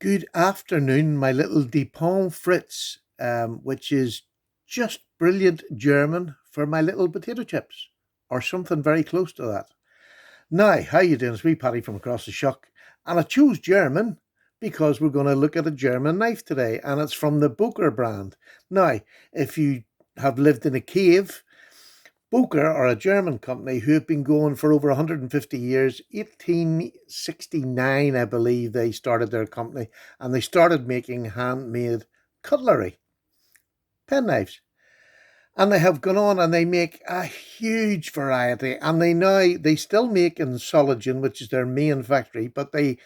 Good afternoon, my little Dupont Fritz, which is just brilliant German for my little potato chips, or something very close to that. Now, how you doing? It's me, Paddy from across the shuck, and I chose German because we're going to look at a German knife today, and it's from the Boker brand. Now, if you have lived in a cave, Boker are a German company who have been going for over 150 years. 1869, I believe, they started their company, and they started making handmade cutlery, penknives. And they have gone on and they make a huge variety. And they still make in Soligen, which is their main factory, but they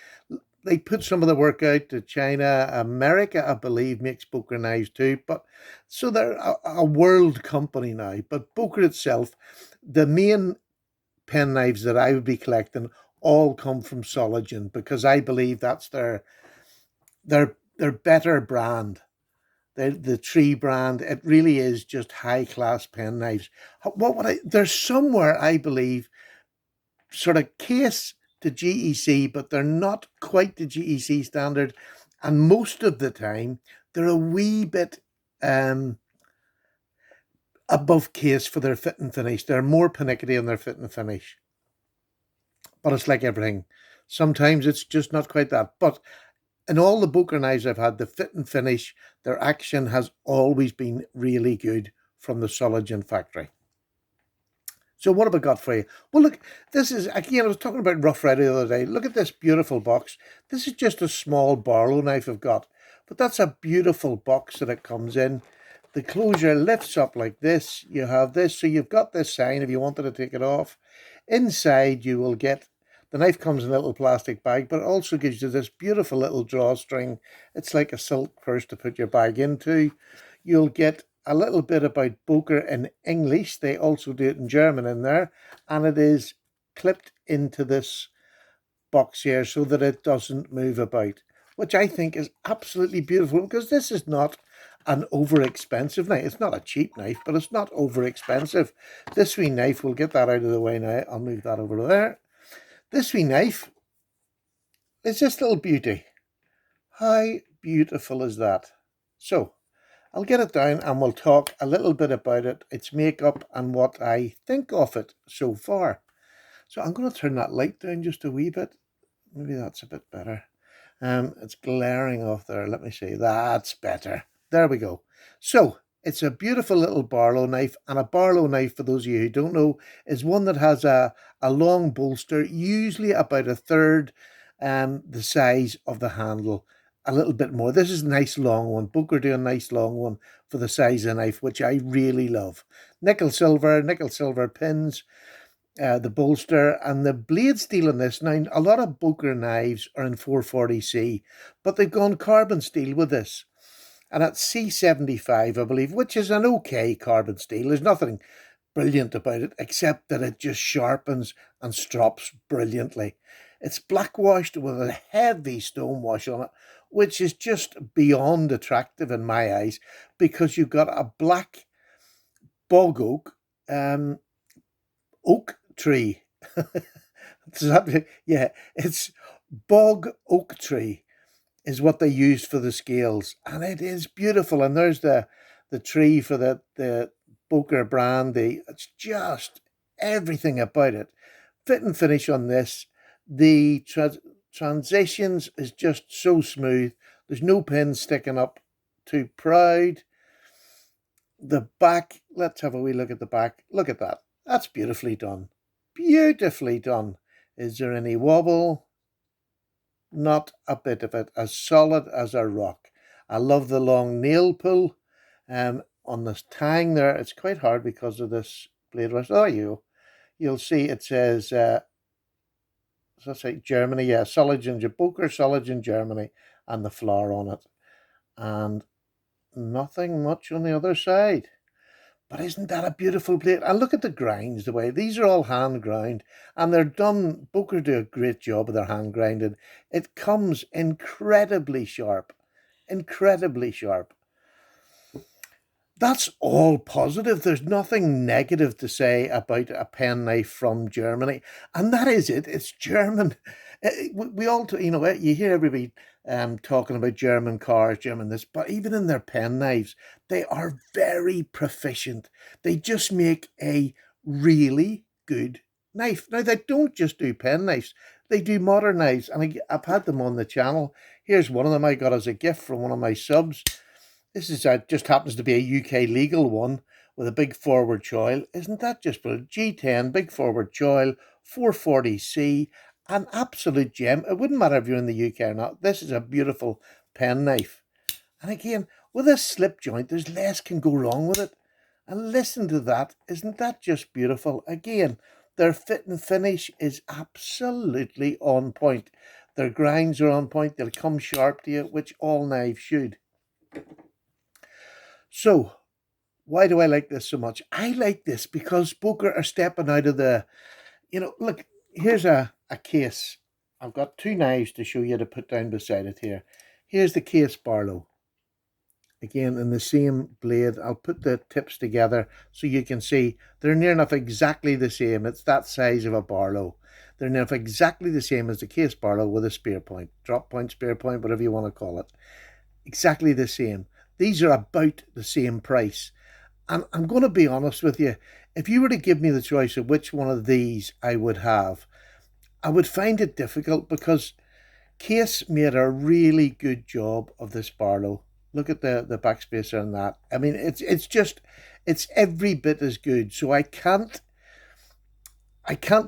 put some of the work out to China. America, I believe, makes Boker knives too. But so they're a world company now. But Boker itself, the main pen knives that I would be collecting all come from Soligen because I believe that's their better brand. The tree brand, it really is just high class pen knives. What would I? There's somewhere I believe sort of case to GEC, but they're not quite the GEC standard. And most of the time, they're a wee bit above case for their fit and finish. They're more panicky in their fit and finish. But it's like everything. Sometimes it's just not quite that. But in all the Boker knives I've had, the fit and finish, their action has always been really good from the Soligen factory. So what have I got for you? Well, look, this is, again, I was talking about Rough Rider the other day. Look at this beautiful box. This is just a small Barlow knife I've got, but that's a beautiful box that it comes in. The closure lifts up like this. You have this, so you've got this sign if you wanted to take it off. Inside, you will get, the knife comes in a little plastic bag, but it also gives you this beautiful little drawstring. It's like a silk purse to put your bag into. You'll get a little bit about Boker in English. They also do it in German in there, and it is clipped into this box here so that it doesn't move about, which I think is absolutely beautiful because this is not an over expensive knife. It's not a cheap knife, but it's not over expensive. This wee knife, we'll get that out of the way now. I'll move that over there. This wee knife is this little beauty. How beautiful is that? So I'll get it down and we'll talk a little bit about it, its makeup, and what I think of it so far. So I'm going to turn that light down just a wee bit. Maybe that's a bit better. It's glaring off there. Let me see. That's better. There we go. So it's a beautiful little Barlow knife, and a Barlow knife, for those of you who don't know, is one that has a long bolster, usually about a third the size of the handle, a little bit more. This is a nice long one. Boker do a nice long one for the size of knife, which I really love. Nickel silver pins, the bolster, and the blade steel in this. Now, a lot of Boker knives are in 440C, but they've gone carbon steel with this. And at C75, I believe, which is an okay carbon steel. There's nothing brilliant about it, except that it just sharpens and strops brilliantly. It's blackwashed with a heavy stonewash on it, which is just beyond attractive in my eyes, because you've got a black bog oak tree. Yeah, it's bog oak tree is what they used for the scales, and it is beautiful. And there's the tree for the Boker brand. It's just everything about it. Fit and finish on this. The transitions is just so smooth. There's no pins sticking up too proud. The back, let's have a wee look at the back. Look at that. That's beautifully done. Beautifully done. Is there any wobble? Not a bit of it. As solid as a rock. I love the long nail pull on this tang there. It's quite hard because of this blade rust. Oh, you'll see it says, let's say Germany. Yeah, Soligen, Boker Soligen Germany, and the flower on it. And nothing much on the other side. But isn't that a beautiful blade? And look at the grinds, the way these are all hand ground, and they're done. Boker do a great job of their hand grinding. It comes incredibly sharp, incredibly sharp. That's all positive. There's nothing negative to say about a pen knife from Germany. And that is it. It's German. We all, you hear everybody talking about German cars, German this, but even in their pen knives, they are very proficient. They just make a really good knife. Now, they don't just do pen knives, they do modern knives, and I've had them on the channel. Here's one of them I got as a gift from one of my subs. This is just happens to be a UK legal one with a big forward choil. Isn't that just brilliant? G10, big forward choil, 440C, an absolute gem. It wouldn't matter if you're in the UK or not. This is a beautiful pen knife. And again, with a slip joint, there's less can go wrong with it. And listen to that. Isn't that just beautiful? Again, their fit and finish is absolutely on point. Their grinds are on point. They'll come sharp to you, which all knives should. So, why do I like this so much? I like this because Boker are stepping out of the, look, here's a case. I've got two knives to show you to put down beside it here. Here's the case Barlow. Again, in the same blade. I'll put the tips together so you can see they're near enough exactly the same. It's that size of a Barlow. They're near enough exactly the same as the case Barlow with a spear point, drop point, spear point, whatever you want to call it. Exactly the same. These are about the same price. And I'm going to be honest with you. If you were to give me the choice of which one of these I would have, I would find it difficult because Case made a really good job of this Barlow. Look at the backspacer on that. I mean, it's every bit as good. So I can't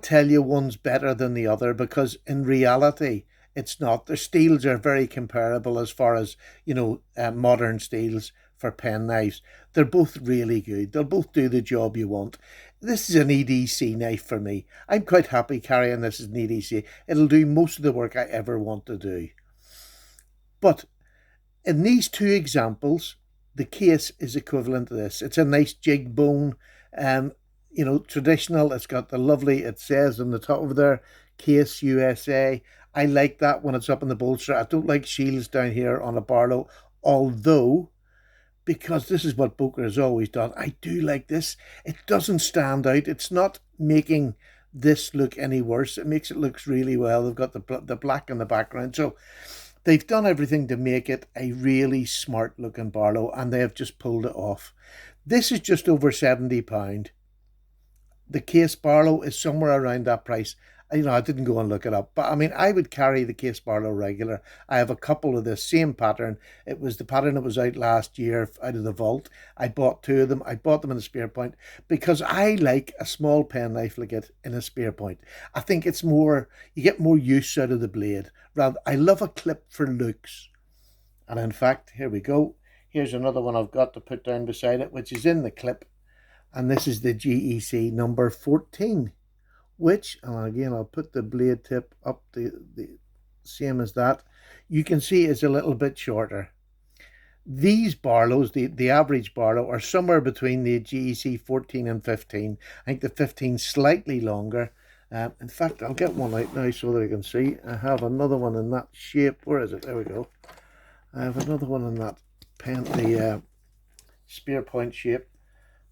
tell you one's better than the other because in reality, it's not. The steels are very comparable as far as, modern steels for pen knives. They're both really good. They'll both do the job you want. This is an EDC knife for me. I'm quite happy carrying this as an EDC. It'll do most of the work I ever want to do. But in these two examples, the case is equivalent to this. It's a nice jig bone, traditional. It's got the lovely, it says on the top of there, Case USA. I like that when it's up in the bolster. I don't like shields down here on a Barlow, although, because this is what Boker has always done, I do like this. It doesn't stand out. It's not making this look any worse. It makes it look really well. They've got the black in the background. So they've done everything to make it a really smart looking Barlow, and they have just pulled it off. This is just over £70. The case Barlow is somewhere around that price. I didn't go and look it up, but I mean, I would carry the case Barlow regular. I have a couple of the same pattern. It was the pattern that was out last year out of the vault. I bought two of them. I bought them in a spear point because I like a small pen knife like it in a spear point. I think it's more, you get more use out of the blade. I love a clip for looks. And in fact, here we go. Here's another one I've got to put down beside it, which is in the clip. And this is the GEC number 14. Which, and again, I'll put the blade tip up the same as that. You can see is a little bit shorter. These Barlows, the average Barlow, are somewhere between the GEC 14 and 15. I think the 15 slightly longer. In fact, I'll get one out now so that you can see. I have another one in that shape. Where is it? There we go. I have another one in that the spear point shape.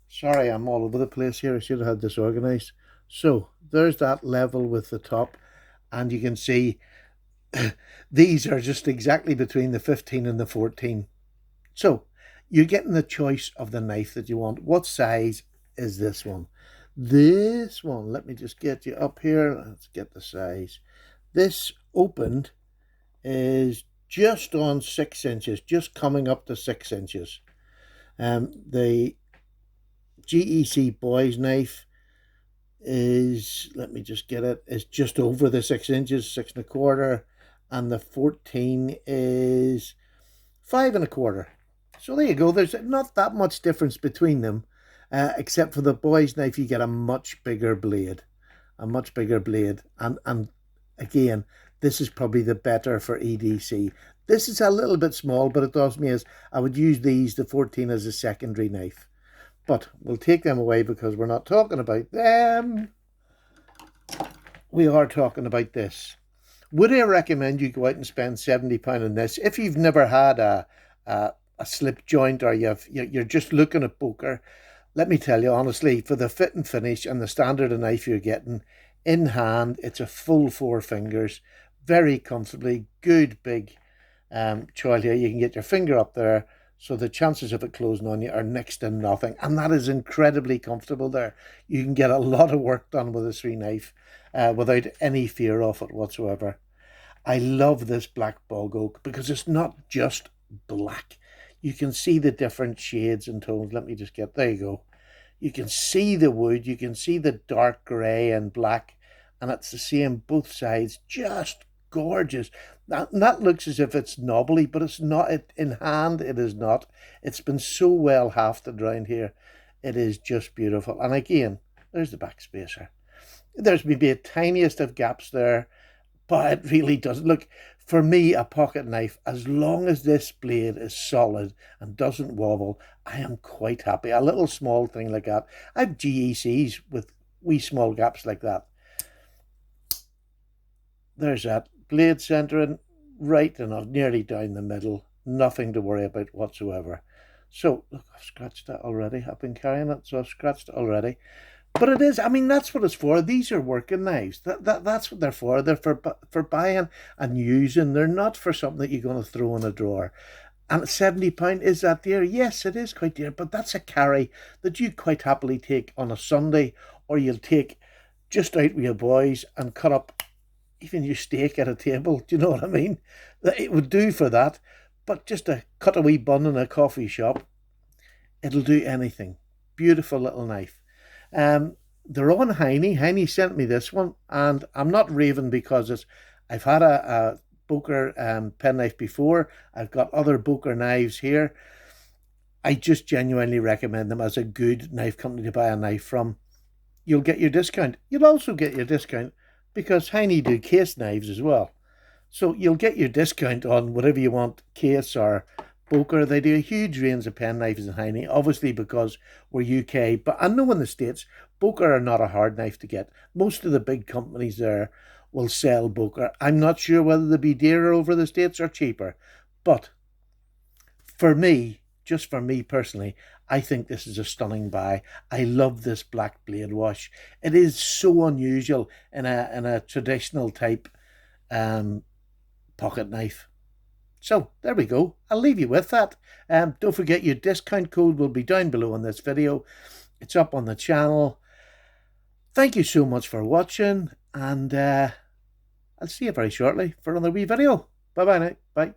Sorry, I'm all over the place here. I should have had this organized. So there's that level with the top, and you can see these are just exactly between the 15 and the 14. So you're getting the choice of the knife that you want. What size is this one? This one, let me just get you up here. Let's get the size. This opened is just on 6 inches, just coming up to 6 inches. The GEC boy's knife is, let me just get it, is just over the 6 inches, 6 1/4, and the 14 is 5 1/4. So there you go. There's not that much difference between them, except for the boy's knife. You get a much bigger blade, and again, this is probably the better for EDC. This is a little bit small, but it does me as I would use the 14 as a secondary knife. But we'll take them away because we're not talking about them. We are talking about this. Would I recommend you go out and spend £70 on this? If you've never had a slip joint or you're just looking at Boker, let me tell you honestly, for the fit and finish and the standard of knife you're getting, in hand, it's a full 4 fingers. very comfortably. Good big choil here. You can get your finger up there, so the chances of it closing on you are next to nothing, and that is incredibly comfortable there. You can get a lot of work done with a 3 knife without any fear of it whatsoever. I love this black bog oak because it's not just black. You can see the different shades and tones. Let me just get, there you go. You can see the wood, you can see the dark grey and black, and it's the same both sides. Just gorgeous. That looks as if it's knobbly, but it's not. In hand, it is not. It's been so well hafted around here. It is just beautiful. And again, there's the back spacer. There's maybe a tiniest of gaps there, but it really doesn't. Look, for me, a pocket knife, as long as this blade is solid and doesn't wobble, I am quite happy. A little small thing like that. I have GECs with wee small gaps like that. There's that. Blade centering right enough, nearly down the middle. Nothing to worry about whatsoever. So, look, I've scratched that already. I've been carrying it, so I've scratched it already. But it is, I mean, that's what it's for. These are working knives. That's what they're for. They're for buying and using. They're not for something that you're going to throw in a drawer. And £70, is that dear? Yes, it is quite dear, but that's a carry that you quite happily take on a Sunday, or you'll take just out with your boys and cut up even your steak at a table. Do you know what I mean? It would do for that. But just to cut a wee bun in a coffee shop, it'll do anything. Beautiful little knife. They're on Hindere. Hindere sent me this one, and I'm not raving because I've had a Boker penknife before. I've got other Boker knives here. I just genuinely recommend them as a good knife company to buy a knife from. You'll get your discount. You'll also get your discount because Hindere do case knives as well. So you'll get your discount on whatever you want, case or Boker. They do a huge range of pen knives in Hindere, obviously because we're UK, but I know in the States, Boker are not a hard knife to get. Most of the big companies there will sell Boker. I'm not sure whether they'll be dearer over the States or cheaper, but for me, just for me personally, I think this is a stunning buy. I love this black blade wash. It is so unusual in a traditional type pocket knife. So there we go. I'll leave you with that. Don't forget your discount code will be down below in this video. It's up on the channel. Thank you so much for watching, and I'll see you very shortly for another wee video. Bye bye now. Bye.